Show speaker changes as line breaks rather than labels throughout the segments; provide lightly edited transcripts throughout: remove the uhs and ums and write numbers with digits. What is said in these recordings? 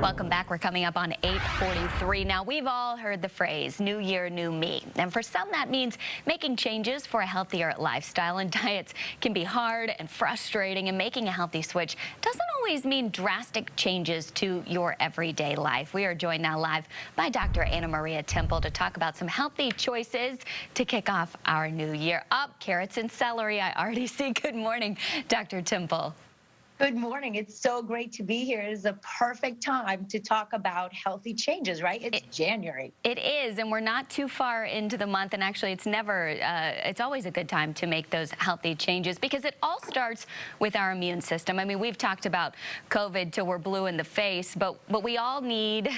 Welcome back. We're coming up on 8:43. Now, we've all heard the phrase, new year, new me. And for some, that means making changes for a healthier lifestyle. And diets can be hard and frustrating. And making a healthy switch doesn't always mean drastic changes to your everyday life. We are joined now live by Dr. Anna Maria Temple to talk about some healthy choices to kick off our new year. Carrots and celery, I already see. Good morning, Dr. Temple.
Good morning. It's so great to be here. It is a perfect time to talk about healthy changes, right? It's January.
It is, and we're not too far into the month, and actually it's always a good time to make those healthy changes because it all starts with our immune system. I mean, we've talked about COVID till we're blue in the face, but we all need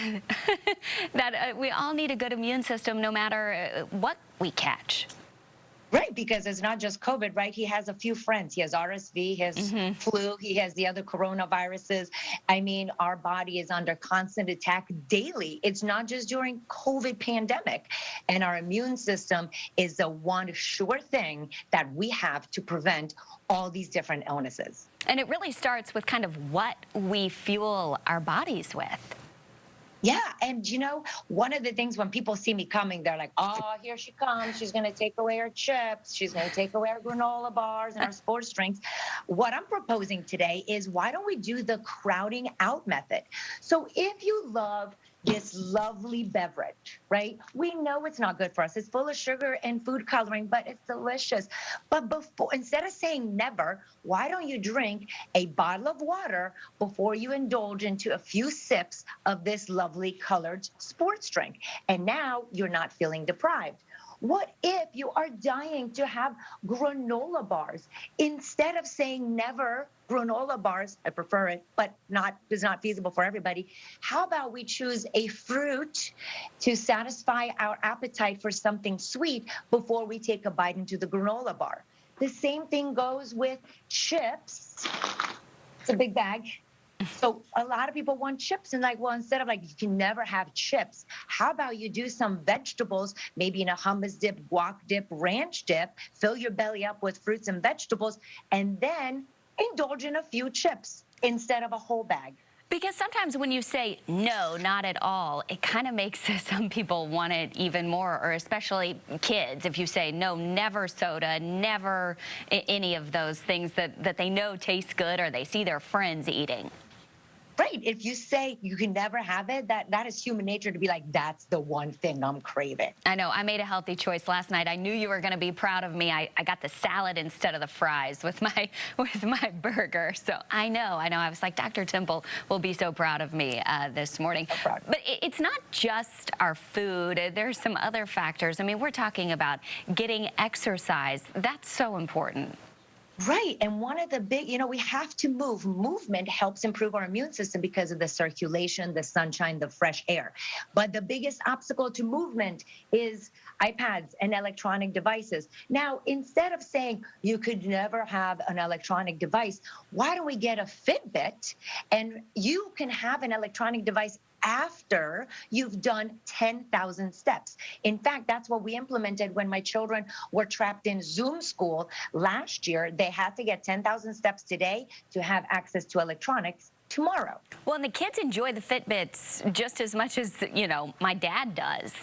we all need a good immune system no matter what we catch.
Right, because it's not just COVID, right? He has a few friends. He has RSV, his flu, he has the other coronaviruses. I mean, our body is under constant attack daily. It's not just during COVID pandemic. And our immune system is the one sure thing that we have to prevent all these different illnesses.
And it really starts with kind of what we fuel our bodies with.
Yeah, and you know, one of the things when people see me coming, they're like, oh, here she comes. She's going to take away our chips. She's going to take away our granola bars and our sports drinks. What I'm proposing today is why don't we do the crowding out method? So if you love this lovely beverage, right? We know it's not good for us. It's full of sugar and food coloring, but it's delicious. But instead of saying never, why don't you drink a bottle of water before you indulge into a few sips of this lovely colored sports drink? And now you're not feeling deprived. What if you are dying to have granola bars? Instead of saying never granola bars, I prefer it, but it's not feasible for everybody. How about we choose a fruit to satisfy our appetite for something sweet before we take a bite into the granola bar? The same thing goes with chips. It's a big bag. So a lot of people want chips and like, well, instead of like, you can never have chips, how about you do some vegetables, maybe in a hummus dip, guac dip, ranch dip, fill your belly up with fruits and vegetables, and then indulge in a few chips instead of a whole bag.
Because sometimes when you say no, not at all, it kind of makes some people want it even more, or especially kids. If you say no, never soda, never any of those things that they know taste good or they see their friends eating.
Right. If you say you can never have it, that is human nature to be like, that's the one thing I'm craving.
I know. I made a healthy choice last night. I knew you were going to be proud of me. I got the salad instead of the fries with my burger. So I know. I was like, Dr. Temple will be so proud of me this morning.
So proud.
But it's not just our food. There's some other factors. I mean, we're talking about getting exercise. That's so important.
Right. And one of the big, we have to move. Movement helps improve our immune system because of the circulation, the sunshine, the fresh air. But the biggest obstacle to movement is iPads and electronic devices. Now, instead of saying you could never have an electronic device, why don't we get a Fitbit and you can have an electronic device after you've done 10,000 steps. In fact, that's what we implemented when my children were trapped in Zoom school last year. They had to get 10,000 steps today to have access to electronics tomorrow.
Well, and the kids enjoy the Fitbits just as much as, my dad does.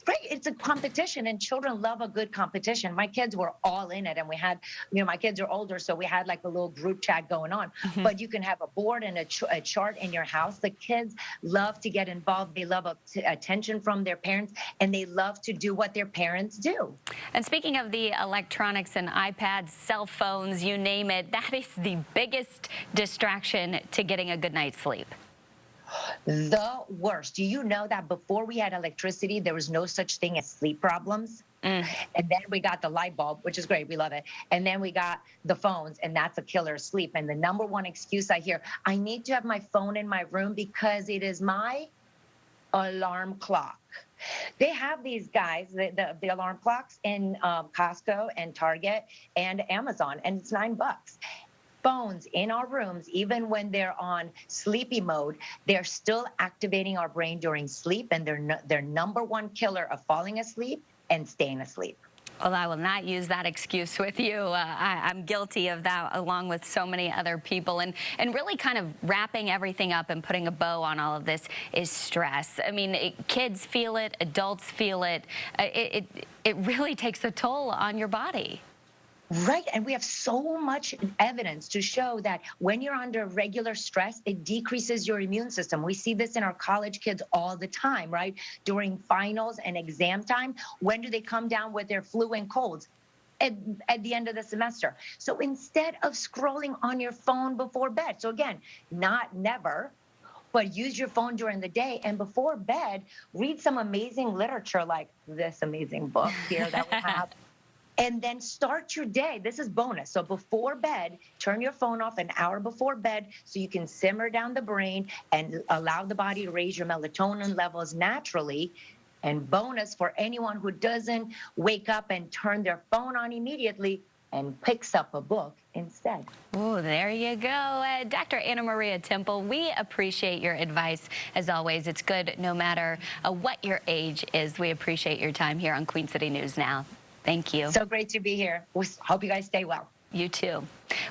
Right. It's a competition and children love a good competition. My kids were all in it and we had, my kids are older, so we had like a little group chat going on. But you can have a board and a chart in your house. The kids love to get involved. They love attention from their parents and they love to do what their parents do.
And speaking of the electronics and iPads, cell phones, you name it, that is the biggest distraction to getting a good night's sleep.
The worst. Do you know that before we had electricity, there was no such thing as sleep problems? And then we got the light bulb, which is great. We love it. And then we got the phones, and that's a killer sleep. And the number one excuse I hear, I need to have my phone in my room because it is my alarm clock. They have these guys, the alarm clocks in Costco and Target and Amazon, and it's $9. Phones in our rooms, even when they're on sleepy mode, they're still activating our brain during sleep, and they're number one killer of falling asleep and staying asleep.
Well, I will not use that excuse with you. I'm guilty of that along with so many other people. And really kind of wrapping everything up and putting a bow on all of this is stress. I mean, kids feel it, adults feel it. It really takes a toll on your body.
Right. And we have so much evidence to show that when you're under regular stress, it decreases your immune system. We see this in our college kids all the time, right? During finals and exam time, when do they come down with their flu and colds? At the end of the semester. So instead of scrolling on your phone before bed, so again, not never, but use your phone during the day, and before bed, read some amazing literature like this amazing book here that we have. And then start your day. This is bonus. So before bed, turn your phone off an hour before bed so you can simmer down the brain and allow the body to raise your melatonin levels naturally. And bonus for anyone who doesn't wake up and turn their phone on immediately and picks up a book instead.
Oh, there you go. Dr. Anna Maria Temple, we appreciate your advice. As always, it's good no matter what your age is. We appreciate your time here on Queen City News Now. Thank you.
So great to be here. We hope you guys stay well.
You too.